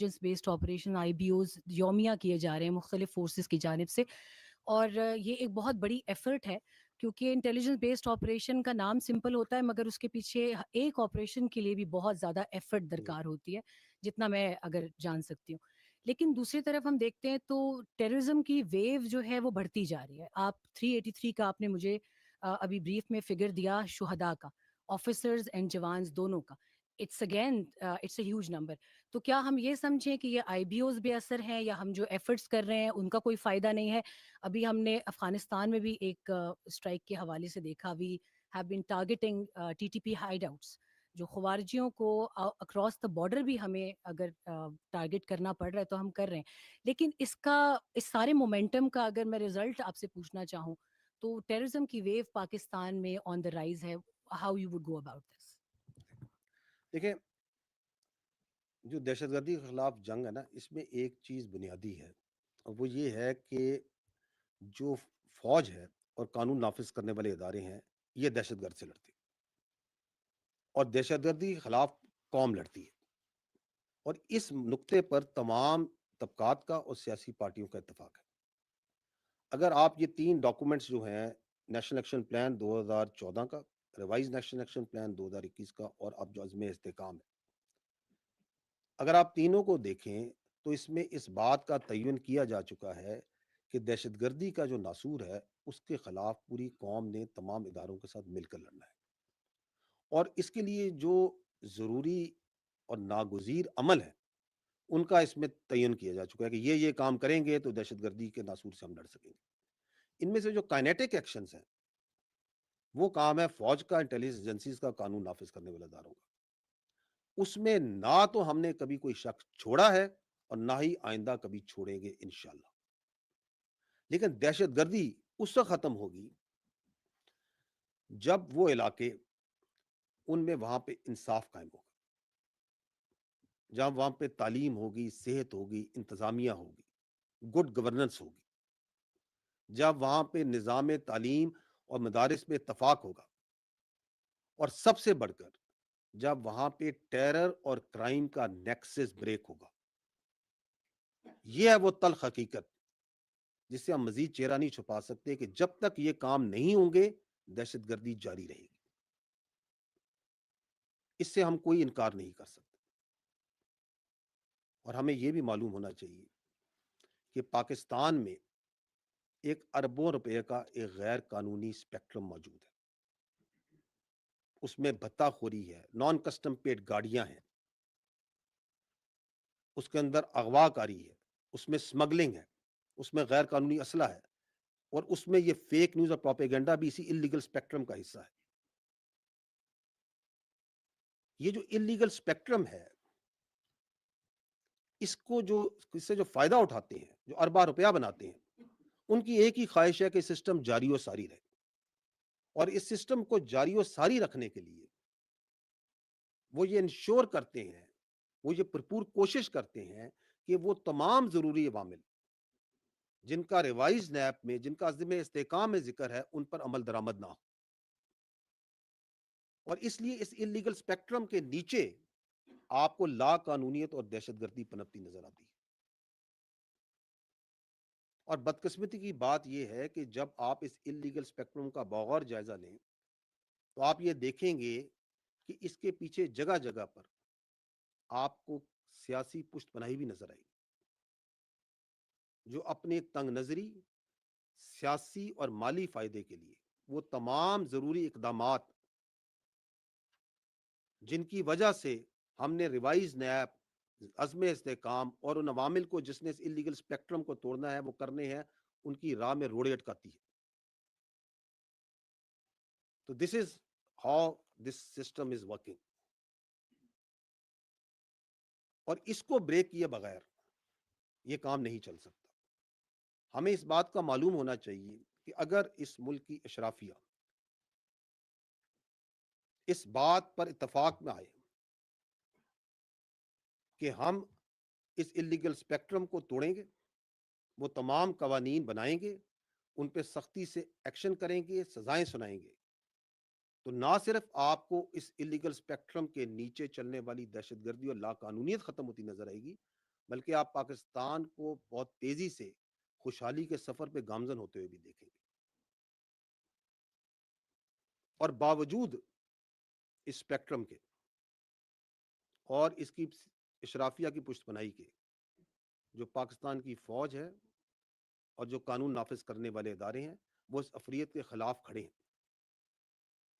Intelligence based operation IBOs یومیہ کیے جا رہے ہیں مختلف فورسز کی جانب سے. اور یہ ایک بہت بڑی ایفرٹ ہے کیونکہ انٹیلیجنس بیسڈ آپریشن کا نام سمپل ہوتا ہے مگر اس کے پیچھے ایک آپریشن کے لیے بھی بہت زیادہ ایفرٹ درکار ہوتی ہے جتنا میں اگر جان سکتی ہوں. لیکن دوسری طرف ہم دیکھتے ہیں تو ٹیررزم کی ویو جو ہے وہ بڑھتی جا رہی ہے. آپ 383 کا آپ نے مجھے ابھی بریف میں فگر دیا شہداء کا, آفیسرز اینڈ جوانز دونوں کا. It's again it's a huge number. تو کیا ہم یہ سمجھیں کہ یہ IBOs بے اثر ہیں یا ہم جو ایفرٹس کر رہے ہیں ان کا کوئی فائدہ نہیں ہے؟ ابھی ہم نے افغانستان میں بھی ایک اسٹرائک کے حوالے سے دیکھا, we have been targeting TTP hideouts, جو خوارجیوں کو اکراس دا بارڈر بھی ہمیں اگر ٹارگیٹ کرنا پڑ رہا ہے تو ہم کر رہے ہیں. لیکن اس سارے مومنٹم کا اگر میں رزلٹ آپ سے پوچھنا چاہوں تو ٹیررزم کی ویو پاکستان میں آن دا رائز ہے. How you would go about this? دیکھیں، جو دہشت گردی کے خلاف جنگ ہے نا، اس میں ایک چیز بنیادی ہے، اور وہ یہ ہے کہ جو فوج ہے اور قانون نافذ کرنے والے ادارے ہیں، یہ دہشت گرد سے لڑتے ہیں، اور دہشت گردی کے خلاف قوم لڑتی ہے. اور اس نقطے پر تمام طبقات کا اور سیاسی پارٹیوں کا اتفاق ہے. اگر آپ یہ 3 ڈاکومنٹس جو ہیں، نیشنل ایکشن پلان 2014 کا، ریوائز نیشنل ایکشن پلان 2021 کا، اور اب جو عزم استحکام ہے، اگر آپ تینوں کو دیکھیں تو اس میں اس بات کا تعین کیا جا چکا ہے کہ دہشت گردی کا جو ناسور ہے اس کے خلاف پوری قوم نے تمام اداروں کے ساتھ مل کر لڑنا ہے. اور اس کے لیے جو ضروری اور ناگزیر عمل ہے ان کا اس میں تعین کیا جا چکا ہے کہ یہ کام کریں گے تو دہشت گردی کے ناسور سے ہم لڑ سکیں گے. ان میں سے جو کائنیٹک ایکشنز ہیں وہ کام ہے فوج کا، انٹیلیجنس ایجنسیز کا، قانون نافذ کرنے والے اداروں کا. اس میں نہ تو ہم نے کبھی کوئی شخص چھوڑا ہے اور نہ ہی آئندہ کبھی چھوڑیں گے انشاءاللہ. لیکن دہشت گردی اس وقت ختم ہوگی جب وہ علاقے ان میں وہاں پہ انصاف قائم ہوگا، جب وہاں پہ تعلیم ہوگی، صحت ہوگی، انتظامیہ ہوگی، گڈ گورننس ہوگی، جب وہاں پہ نظام تعلیم اور مدارس میں اتفاق ہوگا، اور سب سے بڑھ کر جب وہاں پہ ٹیرر اور کرائم کا نیکسس بریک ہوگا. یہ ہے وہ تلخ حقیقت جس سے ہم مزید چہرہ نہیں چھپا سکتے کہ جب تک یہ کام نہیں ہوں گے دہشت گردی جاری رہے گی. اس سے ہم کوئی انکار نہیں کر سکتے. اور ہمیں یہ بھی معلوم ہونا چاہیے کہ پاکستان میں 1 اربوں روپے کا ایک غیر قانونی اسپیکٹرم موجود ہے. اس میں بھتہ خوری ہے، نان کسٹم پیڈ گاڑیاں ہیں، اس کے اندر اغوا کاری ہے، اس میں سمگلنگ ہے، اس میں غیر قانونی اسلحہ ہے، اور اس میں یہ فیک نیوز اور پروپیگنڈا بھی اسی انلیگل اسپیکٹرم کا حصہ ہے. یہ جو انلیگل اسپیکٹرم ہے، اس سے جو فائدہ اٹھاتے ہیں، جو اربا روپیہ بناتے ہیں، ان کی ایک ہی خواہش ہے کہ سسٹم جاری و ساری رہے. اور اس سسٹم کو جاری و ساری رکھنے کے لیے وہ یہ انشور کرتے ہیں، وہ یہ بھرپور کوشش کرتے ہیں کہ وہ تمام ضروری عوامل جن کا ریوائز نیب میں، جن کا عزم استحکام میں ذکر ہے، ان پر عمل درآمد نہ ہو. اور اس لیے اس انلیگل اسپیکٹرم کے نیچے آپ کو لا قانونیت اور دہشت گردی پنپتی نظر آتی ہے. اور بدقسمتی کی بات یہ ہے کہ جب آپ اس انلیگل اسپیکٹرم کا بغور جائزہ لیں تو آپ یہ دیکھیں گے کہ اس کے پیچھے جگہ جگہ پر آپ کو سیاسی پشت پناہی بھی نظر آئی، جو اپنے تنگ نظری، سیاسی اور مالی فائدے کے لیے وہ تمام ضروری اقدامات جن کی وجہ سے ہم نے ریوائز نیب، عزم استحکام اور ان عوامل کو جس نے اس انلیگل اسپیکٹرم کو توڑنا ہے وہ کرنے ہیں، ان کی راہ میں روڑے اٹکاتی ہے. تو this is how this system is working. اور اس کو بریک کیے بغیر یہ کام نہیں چل سکتا. ہمیں اس بات کا معلوم ہونا چاہیے کہ اگر اس ملک کی اشرافیہ اس بات پر اتفاق میں آئے کہ ہم اس انلیگل اسپیکٹرم کو توڑیں گے، وہ تمام قوانین بنائیں گے، ان پہ سختی سے ایکشن کریں گے، سزائیں سنائیں گے، تو نہ صرف آپ کو اس انلیگل اسپیکٹرم کے نیچے چلنے والی دہشت گردی اور لا قانونیت ختم ہوتی نظر آئے گی، بلکہ آپ پاکستان کو بہت تیزی سے خوشحالی کے سفر پہ گامزن ہوتے ہوئے بھی دیکھیں گے. اور باوجود اس اسپیکٹرم کے اور اس کی اشرافیہ کی پشت پناہی کے، جو پاکستان کی فوج ہے اور جو قانون نافذ کرنے والے ادارے ہیں، وہ اس افریت کے خلاف کھڑے ہیں.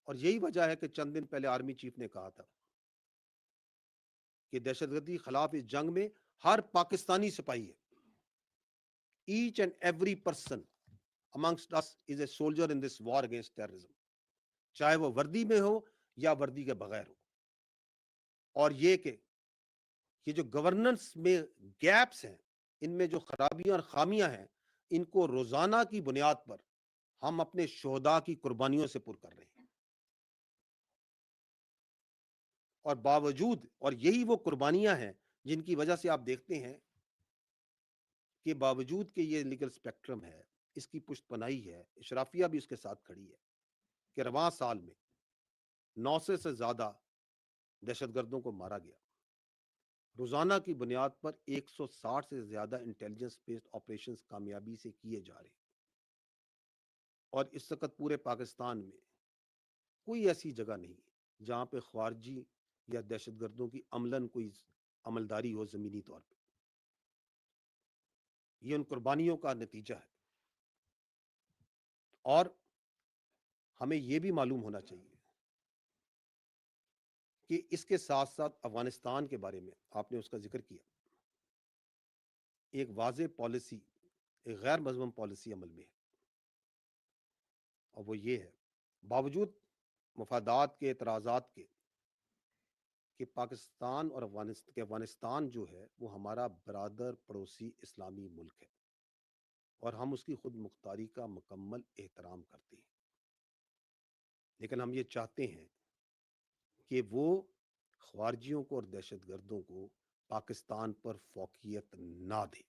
اور یہی وجہ ہے کہ چند دن پہلے آرمی چیف نے کہا تھا کہ دہشت گردی خلاف اس جنگ میں ہر پاکستانی سپاہی ہے. Each and every person amongst us is a soldier in this war against terrorism. چاہے وہ وردی میں ہو یا وردی کے بغیر ہو. اور یہ جو گورننس میں گیپس ہیں، ان میں جو خرابیاں اور خامیاں ہیں، ان کو روزانہ کی بنیاد پر ہم اپنے شہداء کی قربانیوں سے پر کر رہے ہیں. اور باوجود، اور یہی وہ قربانیاں ہیں جن کی وجہ سے آپ دیکھتے ہیں کہ باوجود کہ یہ لیگل اسپیکٹرم ہے، اس کی پشت پناہی ہے، اشرافیہ بھی اس کے ساتھ کھڑی ہے، کہ رواں سال میں 900 سے زیادہ دہشت گردوں کو مارا گیا. روزانہ کی بنیاد پر 160 سے زیادہ انٹیلیجنس بیسڈ آپریشنز کامیابی سے کیے جا رہے ہیں. اور اس وقت پورے پاکستان میں کوئی ایسی جگہ نہیں جہاں پہ خارجی یا دہشت گردوں کی عملاً کوئی عملداری ہو زمینی طور پہ. یہ ان قربانیوں کا نتیجہ ہے. اور ہمیں یہ بھی معلوم ہونا چاہیے کہ اس کے ساتھ ساتھ افغانستان کے بارے میں آپ نے اس کا ذکر کیا، ایک واضح پالیسی، ایک غیر مضمون پالیسی عمل میں ہے. اور وہ یہ ہے، باوجود مفادات کے، اعتراضات کے، کہ پاکستان اور افغانستان جو ہے وہ ہمارا برادر پڑوسی اسلامی ملک ہے، اور ہم اس کی خود مختاری کا مکمل احترام کرتے ہیں. لیکن ہم یہ چاہتے ہیں کہ وہ خارجیوں کو اور دہشت گردوں کو پاکستان پر فوقیت نہ دے.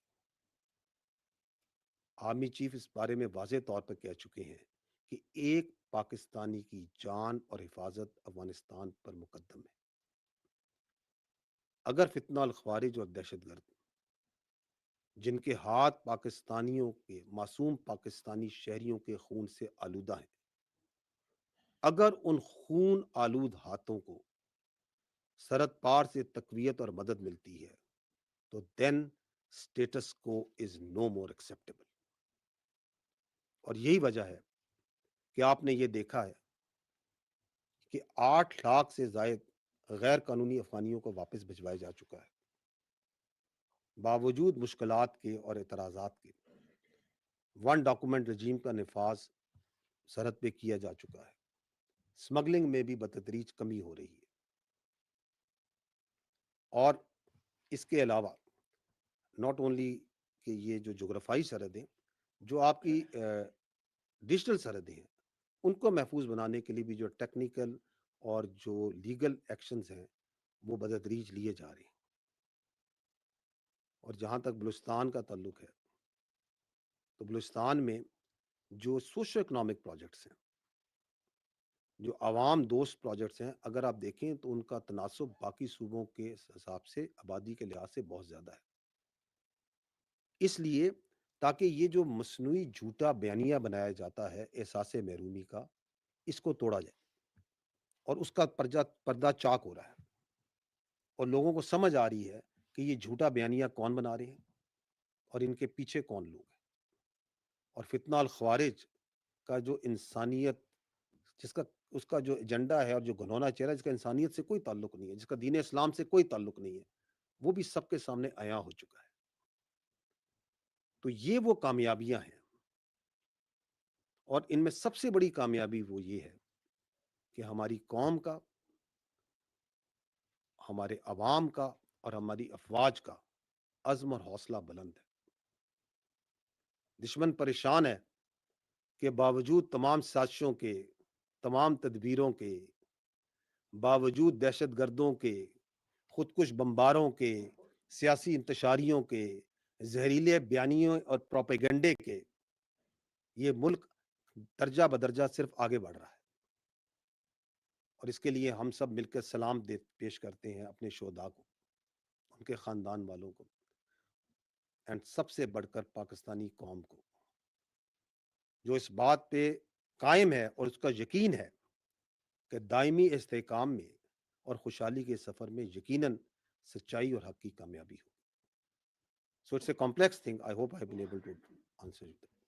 آرمی چیف اس بارے میں واضح طور پر کہہ چکے ہیں کہ ایک پاکستانی کی جان اور حفاظت افغانستان پر مقدم ہے. اگر فتنہ الخوارج اور دہشت گرد، جن کے ہاتھ پاکستانیوں کے، معصوم پاکستانی شہریوں کے خون سے آلودہ ہیں، اگر ان خون آلود ہاتھوں کو سرحد پار سے تقویت اور مدد ملتی ہے تو دین اسٹیٹس کو از نو مور ایکسیپٹیبل. اور یہی وجہ ہے کہ آپ نے یہ دیکھا ہے کہ 8 لاکھ سے زائد غیر قانونی افغانیوں کو واپس بھجوایا جا چکا ہے. باوجود مشکلات کے اور اعتراضات کے، ون ڈاکومنٹ رجیم کا نفاذ سرحد پہ کیا جا چکا ہے. اسمگلنگ میں بھی بتدریج کمی ہو رہی ہے. اور اس کے علاوہ ناٹ اونلی کہ یہ جو جغرافائی سرحدیں، جو آپ کی ڈیجیٹل سرحدیں ہیں، ان کو محفوظ بنانے کے لیے بھی جو ٹیکنیکل اور جو لیگل ایکشنز ہیں وہ بتدریج لیے جا رہے ہیں. اور جہاں تک بلوچستان کا تعلق ہے تو بلوچستان میں جو سوشو اکنامک پروجیکٹس ہیں، جو عوام دوست پروجیکٹس ہیں، اگر آپ دیکھیں تو ان کا تناسب باقی صوبوں کے حساب سے آبادی کے لحاظ سے بہت زیادہ ہے. اس لیے تاکہ یہ جو مصنوعی جھوٹا بیانیہ بنایا جاتا ہے احساس محرومی کا، اس کو توڑا جائے. اور اس کا پردہ چاک ہو رہا ہے، اور لوگوں کو سمجھ آ رہی ہے کہ یہ جھوٹا بیانیہ کون بنا رہے ہیں اور ان کے پیچھے کون لوگ ہیں. اور فتنہ الخوارج کا جو انسانیت، اس کا جو ایجنڈا ہے اور جو گھنونا چہرہ، جس کا انسانیت سے کوئی تعلق نہیں ہے، جس کا دین اسلام سے کوئی تعلق نہیں ہے، وہ بھی سب کے سامنے عیاں ہو چکا ہے. تو یہ وہ کامیابیاں ہیں، اور ان میں سب سے بڑی کامیابی وہ یہ ہے کہ ہماری قوم کا، ہمارے عوام کا اور ہماری افواج کا عزم اور حوصلہ بلند ہے. دشمن پریشان ہے کہ باوجود تمام سازشوں کے، تمام تدبیروں کے، باوجود دہشت گردوں کے، خودکش بمباروں کے، سیاسی انتشاریوں کے، زہریلے بیانیوں اور پروپیگنڈے کے، یہ ملک درجہ بدرجہ صرف آگے بڑھ رہا ہے. اور اس کے لیے ہم سب مل کر سلام پیش کرتے ہیں اپنے شہداء کو، ان کے خاندان والوں کو، اینڈ سب سے بڑھ کر پاکستانی قوم کو، جو اس بات پہ قائم ہے اور اس کا یقین ہے کہ دائمی استحکام میں اور خوشحالی کے سفر میں یقیناً سچائی اور حق کی کامیابی ہو. So it's a complex thing. I hope I have been able to answer it.